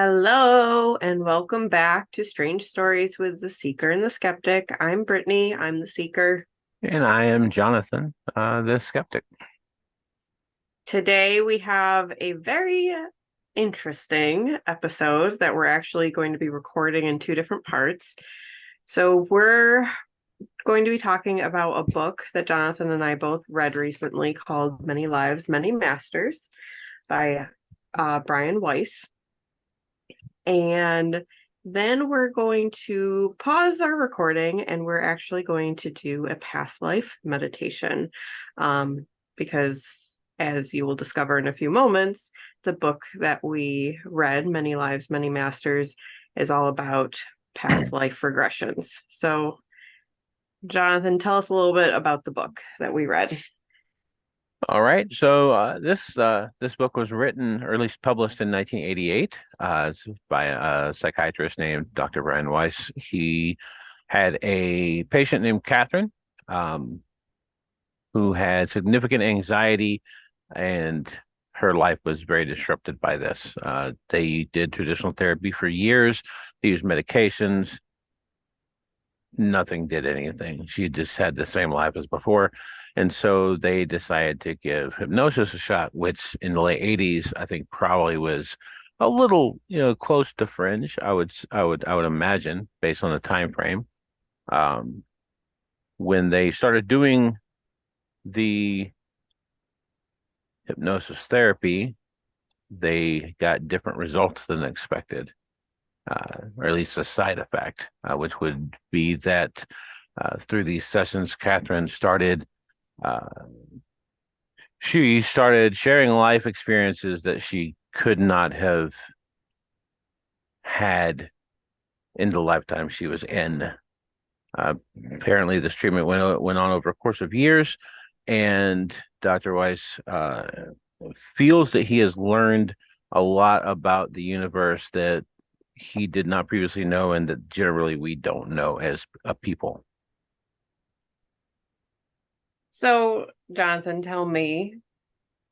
Hello, and welcome back to Strange Stories with the Seeker and the Skeptic. I'm Brittany, I'm the Seeker. And I am Jonathan, the skeptic. Today we have a very interesting episode that we're actually going to be recording in two different parts. So, we're going to be talking about a book that Jonathan and I both read recently called Many Lives, Many Masters by Brian Weiss. And then we're going to pause our recording and we're actually going to do a past life meditation. Because, as you will discover in a few moments, the book that we read, Many Lives, Many Masters, is all about past life regressions. So, Jonathan, tell us a little bit about the book that we read. All right. So this book was written, or at least published in 1988. It's by a psychiatrist named Dr. Brian Weiss. He had a patient named Catherine, um, who had significant anxiety, and her life was very disrupted by this. They did traditional therapy for years. They used medications. Nothing did anything. She just had the same life as before. And so they decided to give hypnosis a shot, which in the late 80s, I think probably was a little, close to fringe. I would imagine based on the time frame. Um, when they started doing the hypnosis therapy, they got different results than expected, or at least a side effect, which would be that through these sessions, Catherine uh, started sharing life experiences that she could not have had in the lifetime she was in. Uh, Apparently, this treatment went on over a course of years, and Dr. Weiss feels that he has learned a lot about the universe that he did not previously know, and that generally we don't know as a people. So, Jonathan, tell me,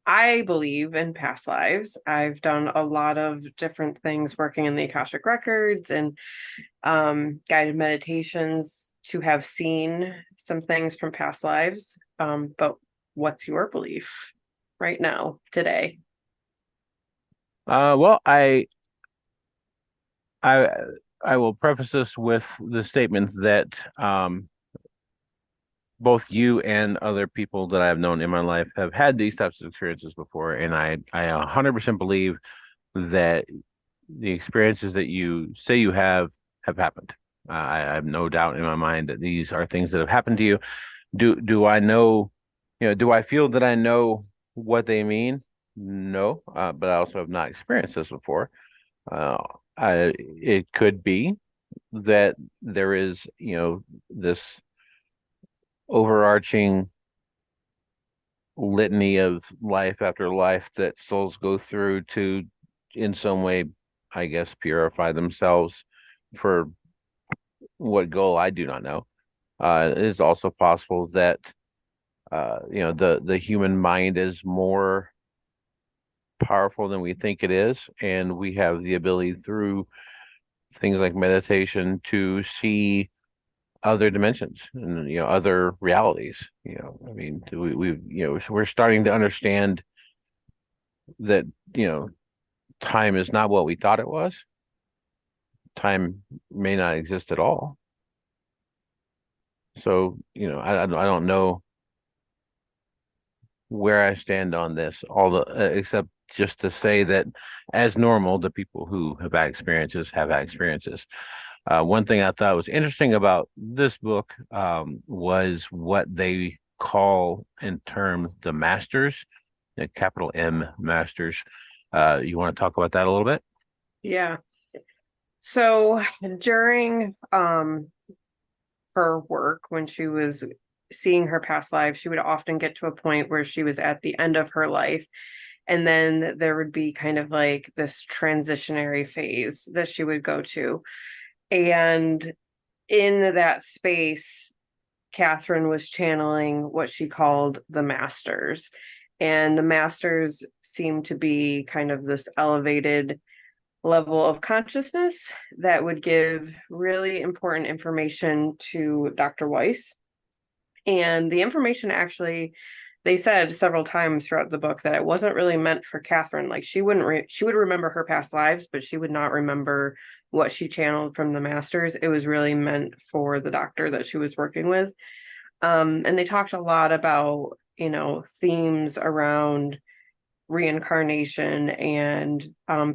I believe in past lives. I've done a lot of different things working in the Akashic Records and guided meditations to have seen some things from past lives. But what's your belief right now, today? Well, I I will preface this with the statement that both you and other people that I've known in my life have had these types of experiences before, and I 100% believe that the experiences that you say you have happened. I have no doubt in my mind that these are things that have happened to you. Do I know, do I feel that I know what they mean? No, but I also have not experienced this before. Uh, it could be that there is, this overarching litany of life after life that souls go through to, in some way, I guess, purify themselves for what goal I do not know. It is also possible that the human mind is more powerful than we think it is, and we have the ability through things like meditation to see other dimensions and other realities. I mean, we're starting to understand that time is not what we thought it was. Time may not exist at all. So I don't know where I stand on this, all the except just to say that, as normal, the people who have had experiences. One thing I thought was interesting about this book was what they call in terms the masters, the capital M masters. You want to talk about that a little bit? Yeah. So during her work, when she was seeing her past life, she would often get to a point where she was at the end of her life. And then there would be kind of like this transitionary phase that she would go to. And in that space, Catherine was channeling what she called the masters. And the masters seemed to be kind of this elevated level of consciousness that would give really important information to Dr. Weiss. And the information actually, they said several times throughout the book that it wasn't really meant for Catherine. Like she would remember her past lives, but she would not remember what she channeled from the masters. It was really meant for the doctor that she was working with. And they talked a lot about, themes around reincarnation and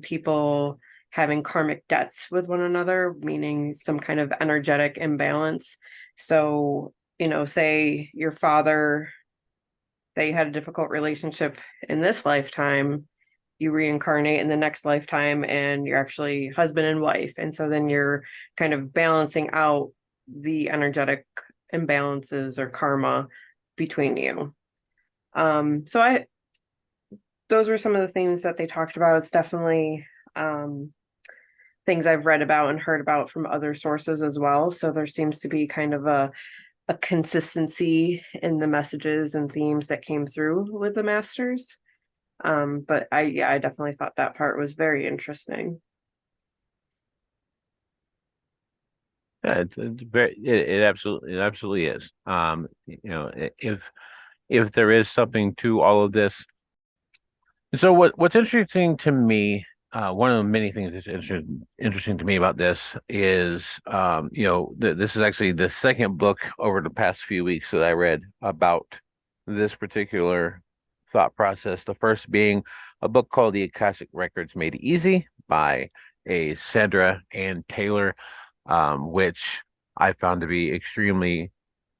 people having karmic debts with one another, meaning some kind of energetic imbalance. So, say your father, that you had a difficult relationship in this lifetime, you reincarnate in the next lifetime and you're actually husband and wife. And so then you're kind of balancing out the energetic imbalances or karma between you. So those were some of the things that they talked about. It's definitely things I've read about and heard about from other sources as well. So there seems to be kind of a consistency in the messages and themes that came through with the masters. But I definitely thought that part was very interesting. Yeah, it's very it absolutely is. If there is something to all of this. So what's interesting to me, one of the many things that's interesting to me about this is, this is actually the second book over the past few weeks that I read about this particular thought process. The first being a book called The Akashic Records Made Easy by a Sandra Ann Taylor, which I found to be extremely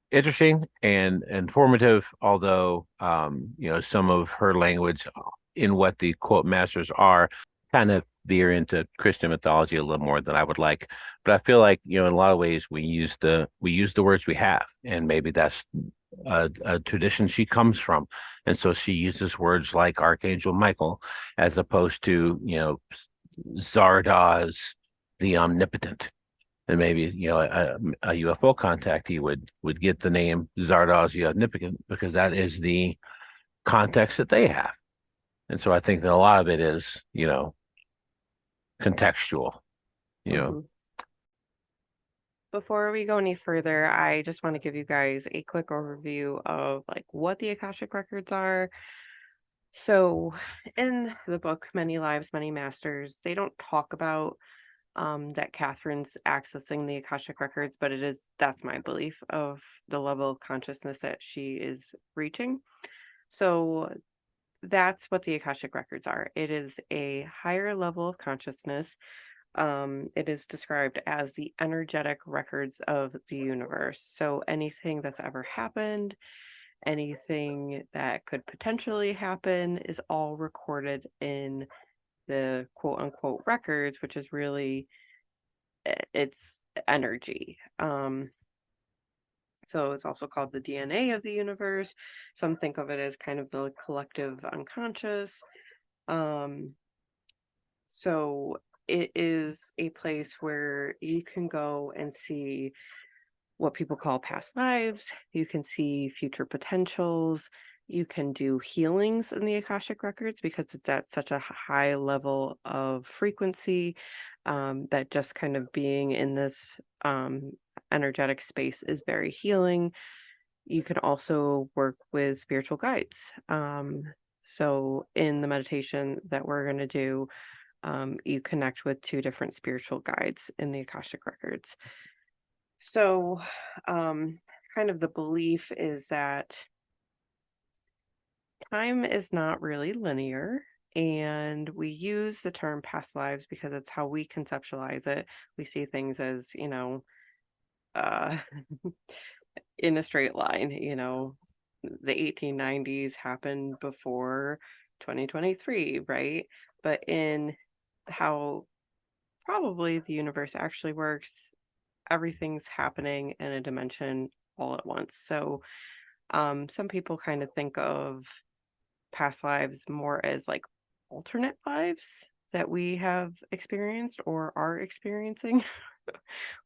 interesting and informative, although some of her language in what the quote masters are kind of veer into Christian mythology a little more than I would like. But I feel like, in a lot of ways we use the words we have, and maybe that's a tradition she comes from. And so she uses words like Archangel Michael as opposed to, Zardoz the omnipotent. And maybe, a UFO contactee would get the name Zardoz the omnipotent because that is the context that they have. And so I think that a lot of it is, contextual, you know. Mhm. Before we go any further, I just want to give you guys a quick overview of like what the Akashic Records are. So, in the book Many Lives, Many Masters, they don't talk about that Catherine's accessing the Akashic Records, but that's my belief of the level of consciousness that she is reaching. So that's what the Akashic Records are. It is a higher level of consciousness. It is described as the energetic records of the universe. So anything that's ever happened, anything that could potentially happen is all recorded in the quote unquote records, which is really it's energy. So it's also called the DNA of the universe. Some think of it as kind of the collective unconscious. Um, so it is a place where you can go and see what people call past lives. You can see future potentials. You can do healings in the Akashic Records because it's at such a high level of frequency that just kind of being in this energetic space is very healing. You can also work with spiritual guides. So in the meditation that we're going to do, you connect with two different spiritual guides in the Akashic Records. So, kind of the belief is that time is not really linear, and we use the term past lives because it's how we conceptualize it. We see things as, uh, in a straight line, the 1890s happened before 2023, right? But in how probably the universe actually works, everything's happening in a dimension all at once. So some people kind of think of past lives more as like alternate lives that we have experienced or are experiencing,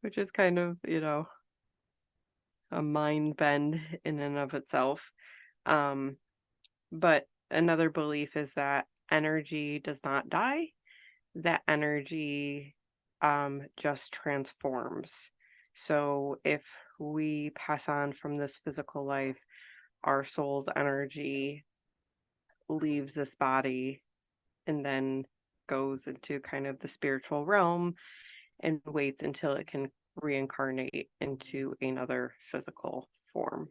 which is kind of, a mind bend in and of itself. But another belief is that energy does not die. that energy just transforms. So if we pass on from this physical life, our soul's energy leaves this body and then goes into kind of the spiritual realm and waits until it can reincarnate into another physical form.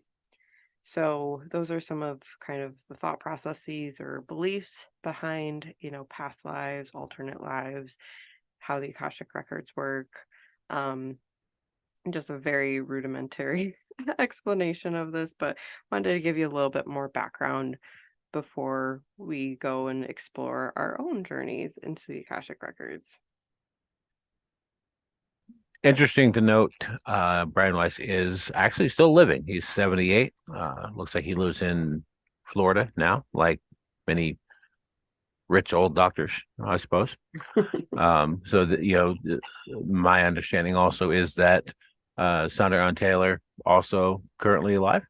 So those are some of kind of the thought processes or beliefs behind, past lives, alternate lives, how the Akashic records work. Um, just a very rudimentary explanation of this, but wanted to give you a little bit more background before we go and explore our own journeys into the Akashic records. Interesting to note, Brian Weiss is actually still living. He's 78. Looks like he lives in Florida now, like many rich old doctors, I suppose. So that, my understanding also is that Sandra Ann Taylor also currently alive.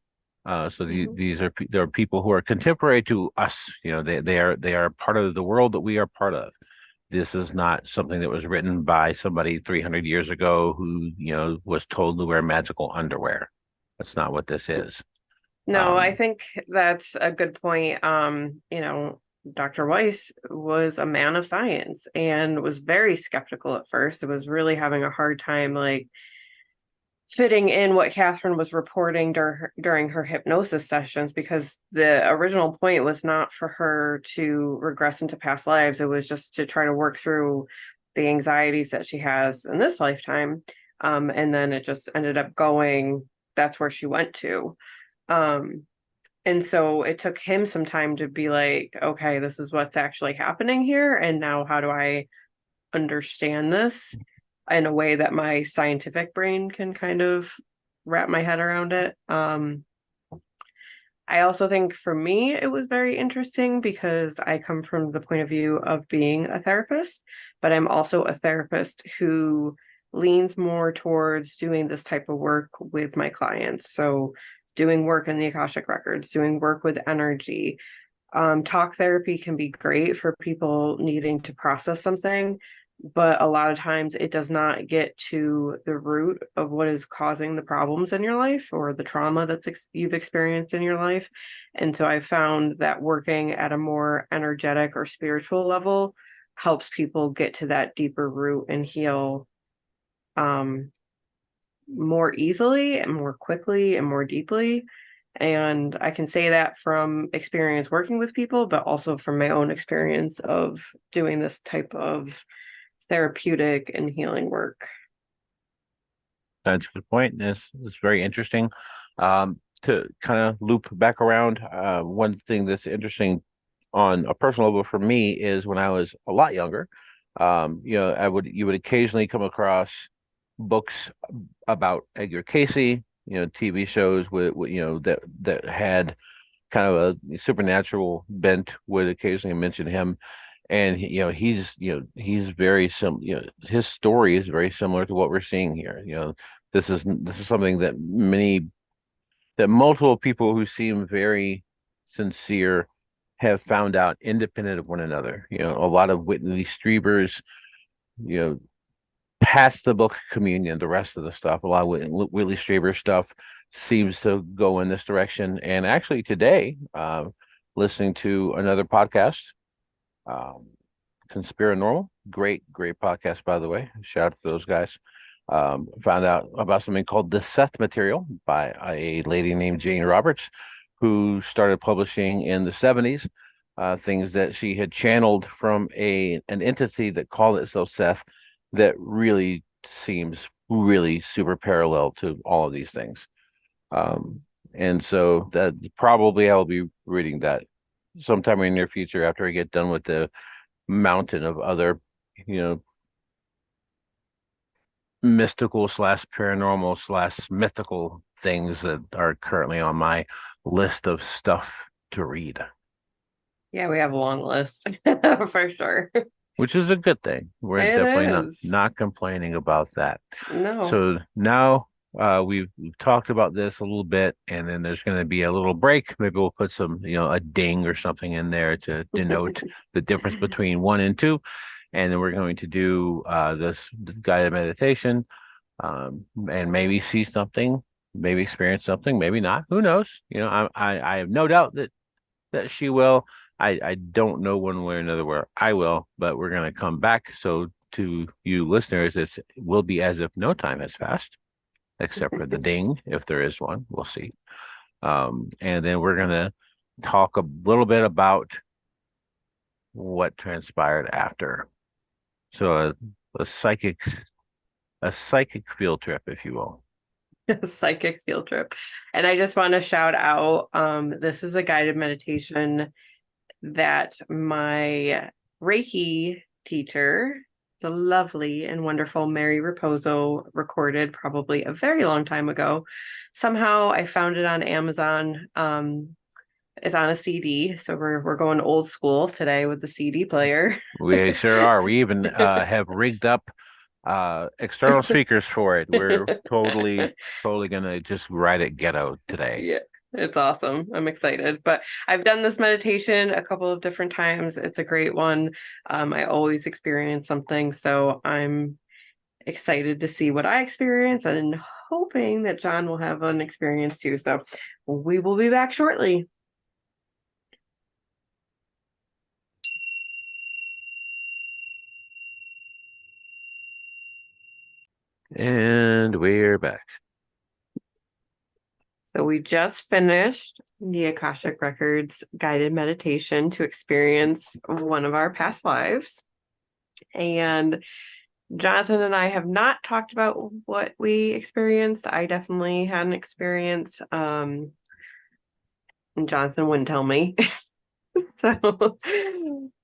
So Mhm. there are people who are contemporary to us. They are part of the world that we are part of. This is not something that was written by somebody 300 years ago who was told to wear magical underwear. That's not what this is. No, I Um, think that's a good point. Dr. Weiss was a man of science and was very skeptical at first. It was really having a hard time, like, fitting in what Catherine was reporting during her hypnosis sessions, because the original point was not for her to regress into past lives. It was just to try to work through the anxieties that she has in this lifetime. And then it just ended up going, that's where she went to. Um, and so it took him some time to be like, okay, this is what's actually happening here. And now how do I understand this in a way that my scientific brain can kind of wrap my head around it? I also think for me, it was very interesting because I come from the point of view of being a therapist, but I'm also a therapist who leans more towards doing this type of work with my clients. So, doing work in the Akashic Records, doing work with energy. Talk therapy can be great for people needing to process something, but a lot of times it does not get to the root of what is causing the problems in your life or the trauma you've experienced in your life. And so I found that working at a more energetic or spiritual level helps people get to that deeper root and heal um, more easily and more quickly and more deeply. And I can say that from experience working with people, but also from my own experience of doing this type of therapeutic and healing work. That's a good point. It's very interesting. To kind of loop back around, one thing that's interesting on a personal level for me is when I was a lot younger, you would occasionally come across books about Edgar Casey, TV shows with that had kind of a supernatural bent would occasionally mention him. And he's very his story is very similar to what we're seeing here. This is something that multiple people who seem very sincere have found out independent of one another. A lot of Whitley Strieber's, you know, past the book Communion, the rest of the stuff, a lot of Whitley Strieber stuff seems to go in this direction. And actually today, listening to another podcast, um, Conspiranormal, great podcast, by the way. Shout out to those guys. Found out about something called the Seth Material by a lady named Jane Roberts, who started publishing in the 70s, things that she had channeled from an entity that called itself Seth, that really seems really super parallel to all of these things. Um, and so that probably I'll be reading that sometime in the near future after I get done with the mountain of other, you know, mystical slash paranormal slash mythical things that are currently on my list of stuff to read, Yeah, we have a long list for sure. which is a good thing. We're It definitely not is. not complaining about that. No. So now we've talked about this a little bit, and then there's going to be a little break. Maybe we'll put some, a ding or something in there to denote the difference between one and two. and then we're going to do this guided meditation, and maybe see something, maybe experience something, maybe not. Who knows? I have no doubt that she will. I don't know one way or another where I will, but we're going to come back. So to you listeners, it will be as if no time has passed, except for the ding, if there is one. We'll see. And then we're going to talk a little bit about what transpired after. So a psychic a psychic field trip, if you will. Psychic field trip. And I just want to shout out, this is a guided meditation that my Reiki teacher, the lovely and wonderful Mary Raposo, recorded probably a very long time ago. Somehow I found it on Amazon. It's on a CD, so we're going old school today with the CD player. We sure are. We even have rigged up external speakers for it. We're totally gonna just ride it ghetto today. Yeah, it's awesome. I'm excited. But I've done this meditation a couple of different times. It's a great one. I always experience something, so I'm excited to see what I experience and hoping that John will have an experience too. So we will be back shortly. And we're back. So we just finished the Akashic Records guided meditation to experience one of our past lives. And Jonathan and I have not talked about what we experienced. I definitely had an experience. And Jonathan wouldn't tell me. So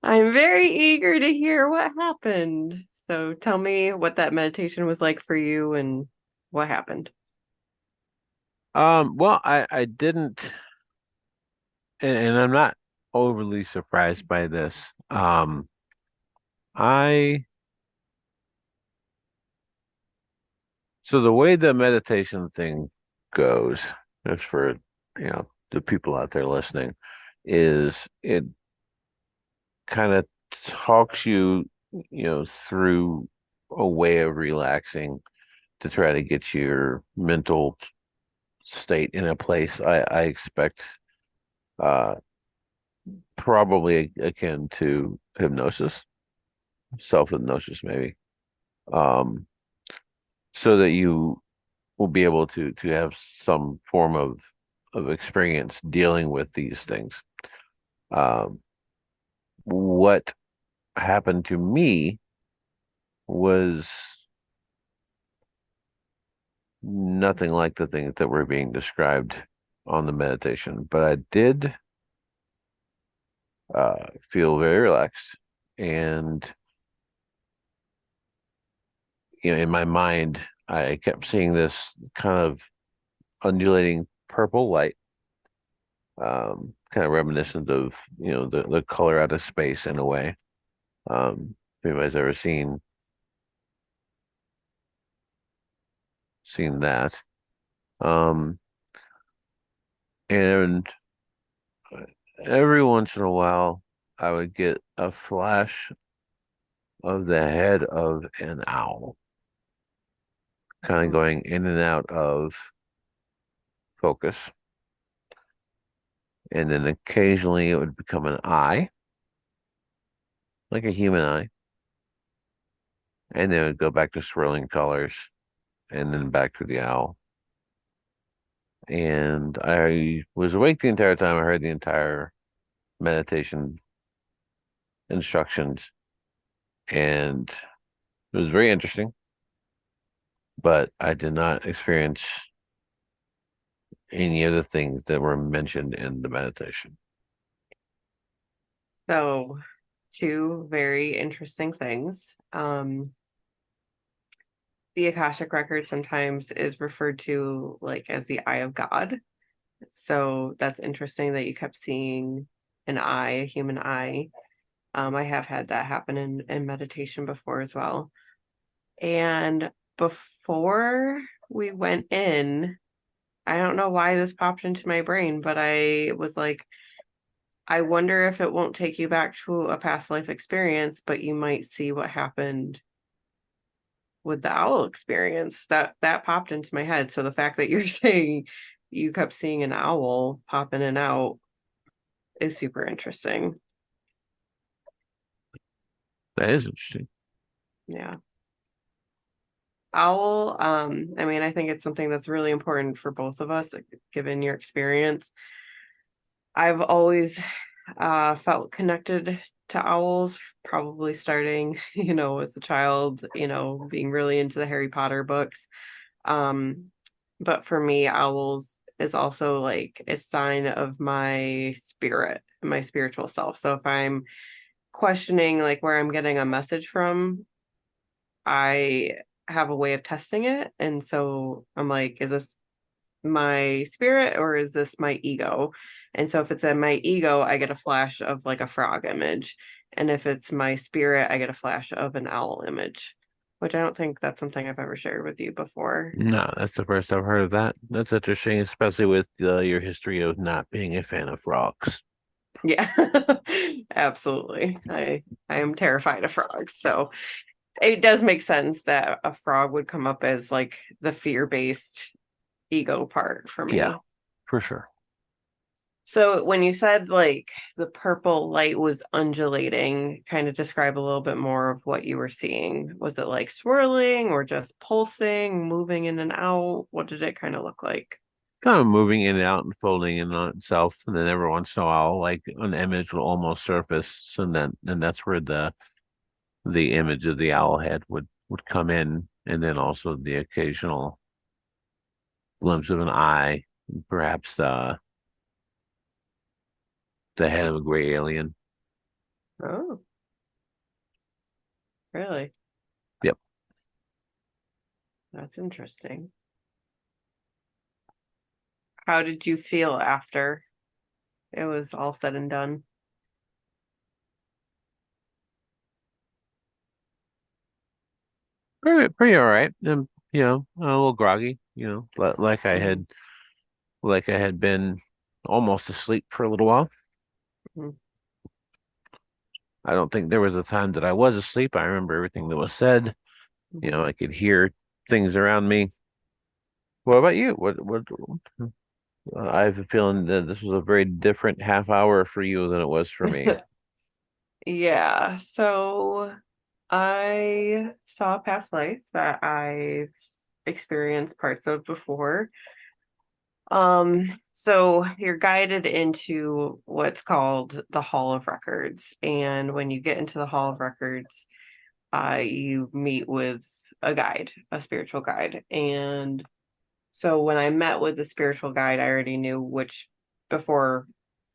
I'm very eager to hear what happened. So tell me what that meditation was like for you and what happened. Well, I didn't, and I'm not overly surprised by this. I So the way the meditation thing goes, just for the people out there listening, is it kind of talks through a way of relaxing to try to get your mental state in a place I expect uh probably akin to hypnosis, self-hypnosis maybe. Um so that you will be able to have some form of experience dealing with these things. Um what happened to me was nothing like the things that were being described on the meditation, but I did feel very relaxed, and in my mind, I kept seeing this kind of undulating purple light, kind of reminiscent of the color out of space in a way. If anybody's ever seen that, um, and every once in a while, I would get a flash of the head of an owl, kind of going in and out of focus. And then occasionally it would become an eye, like a human eye. And then it would go back to swirling colors and then back to the owl. And I was awake the entire time. I heard the entire meditation instructions, and it was very interesting, but I did not experience any of the things that were mentioned in the meditation. So, two very interesting things. The Akashic Record sometimes is referred to like as the eye of God. So that's interesting that you kept seeing an eye, a human eye. I have had that happen in meditation before as well. And before we went in, I don't know why this popped into my brain, but I was like, I wonder if it won't take you back to a past life experience, but you might see what happened with the owl experience. That popped into my head. So the fact that you're saying you kept seeing an owl pop in and out is super interesting. That is interesting. Yeah. Owl, I mean, I think it's something that's really important for both of us, given your experience. I've always felt connected to owls, probably starting, as a child, being really into the Harry Potter books. Um, but for me, owls is also like a sign of my spirit, my spiritual self. So if I'm questioning like where I'm getting a message from, I have a way of testing it. And so I'm like, is this my spirit or is this my ego? And so if it's in my ego, I get a flash of like a frog image. And if it's my spirit, I get a flash of an owl image, which I don't think that's something I've ever shared with you before. No, that's the first I've heard of that. That's interesting, especially with your history of not being a fan of frogs. Yeah, absolutely. I am terrified of frogs. So it does make sense that a frog would come up as like the fear-based ego part for Yeah, me. for sure. So when you said like the purple light was undulating, kind of describe a little bit more of what you were seeing. Was it like swirling or just pulsing, moving in and out? What did it kind of look like? Kind of moving in and out and folding in on itself, and then every once in a while, like an image will almost surface, and that's where the image of the owl head would come in, and then also the occasional glimpse of an eye, perhaps the head of a gray alien. Oh, really? Yep. That's interesting. How did you feel after it was all said and done? Pretty all right. A little groggy, Mhm. like I had been almost asleep for a little while. Mhm. I don't think there was a time that I was asleep. I remember everything that was said. Mhm. I could hear things around me. What about you? I have a feeling that this was a very different half hour for you than it was for me. Yeah, so I saw a past life that I've experienced parts of before. So you're guided into what's called the Hall of Records. And when you get into the Hall of Records, you meet with a guide, a spiritual guide. And so when I met with the spiritual guide, I already knew which before,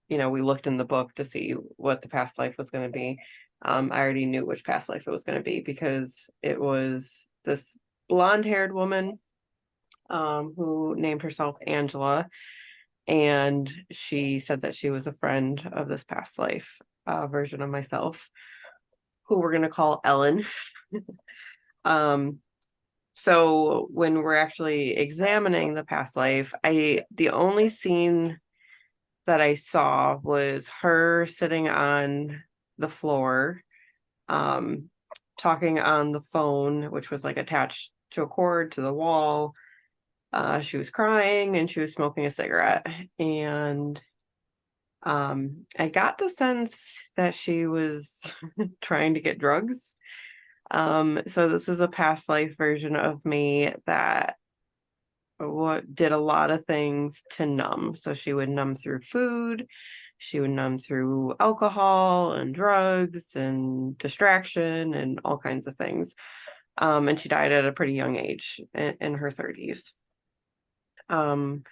we looked in the book to see what the past life was going to be. I already knew which past life it was going to be because it was this blonde-haired woman who named herself Angela, and she said that she was a friend of this past life version of myself, who we're going to call Ellen. um, so when we're actually examining the past life, the only scene that I saw was her sitting on the floor, um, talking on the phone, which was like attached to a cord to the wall. She was crying and she was smoking a cigarette. And I got the sense that she was trying to get drugs. So this is a past life version of me that what did a lot of things to numb. So she would numb through food, she would numb through alcohol and drugs and distraction and all kinds of things. And she died at a pretty young age in her 30s. Um,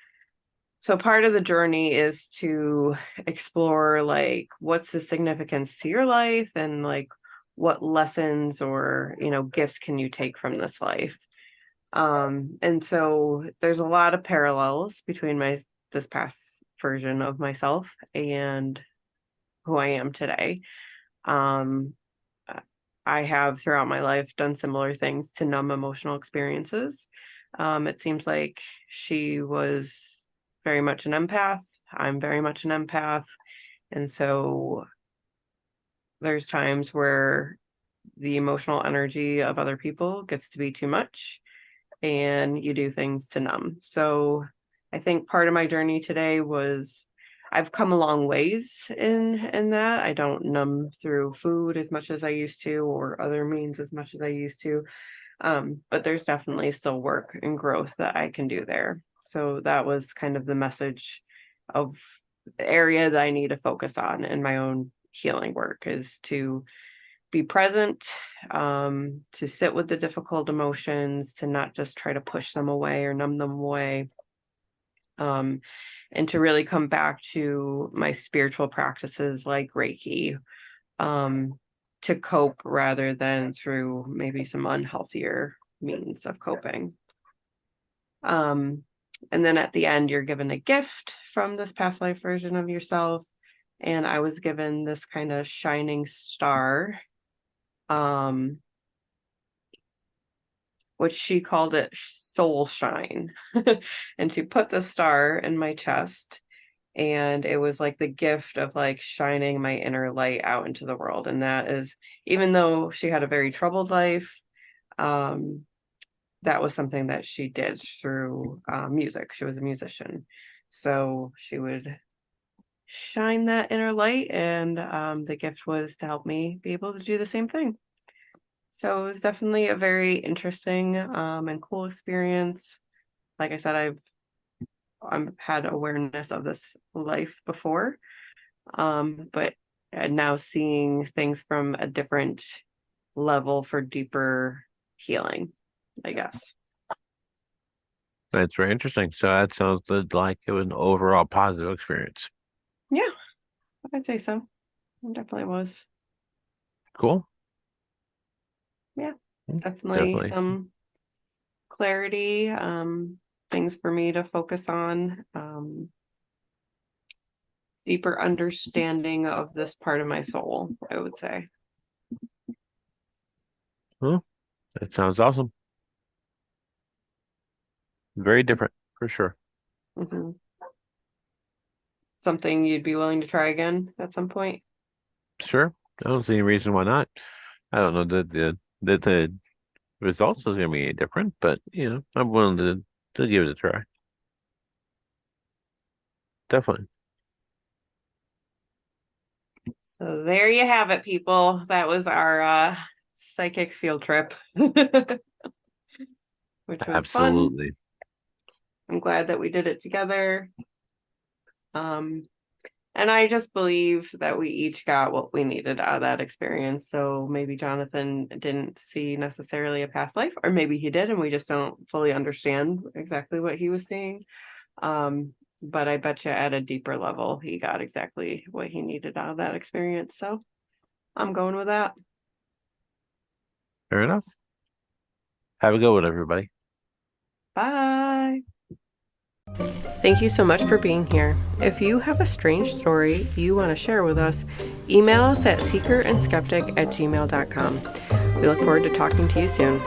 so part of the journey is to explore like what's the significance to your life and like what lessons or gifts can you take from this life. And so there's a lot of parallels between this past version of myself and who I am today. Um, uh, I have throughout my life done similar things to numb emotional experiences. It seems like she was very much an empath. I'm very much an empath. And so there's times where the emotional energy of other people gets to be too much and you do things to numb. So I think part of my journey today was I've come a long ways in that. I don't numb through food as much as I used to or other means as much as I used to. But there's definitely still work and growth that I can do there. So that was kind of the message of the area that I need to focus on in my own healing work, is to be present, to sit with the difficult emotions, to not just try to push them away or numb them away, and to really come back to my spiritual practices like Reiki, to cope rather than through maybe some unhealthier means of coping. And then at the end, you're given a gift from this past life version of yourself. And I was given this kind of shining star, which she called it soul shine. And she put the star in my chest, and it was like the gift of like shining my inner light out into the world. And that is, even though she had a very troubled life, that was something that she did through music. She was a musician, so she would shine that inner light, and the gift was to help me be able to do the same thing. So it was definitely a very interesting and cool experience. Like I said, I've had awareness of this life before, but now seeing things from a different level for deeper healing, I guess. That's very interesting. So that sounds like it was an overall positive experience. Yeah, I'd say so. It definitely was. Cool. Yeah, definitely Definitely. some clarity, things for me to focus on, deeper understanding of this part of my soul, I would say. Well, that sounds awesome. Very different for sure. Mhm. Something you'd be willing to try again at some point? Sure. I don't see any reason why not. I don't know that the results is going to be any different, but I'm willing to give it a try. Definitely. So there you have it, people. That was our psychic field trip, which was fun. Absolutely. I'm glad that we did it together. And I just believe that we each got what we needed out of that experience. So maybe Jonathan didn't see necessarily a past life, or maybe he did, and we just don't fully understand exactly what he was seeing. But I bet you at a deeper level, he got exactly what he needed out of that experience. So I'm going with that. Fair enough. Have a good one, everybody. Bye. Thank you so much for being here. If you have a strange story you want to share with us, email us at seekerandskeptic@gmail.com. We look forward to talking to you soon.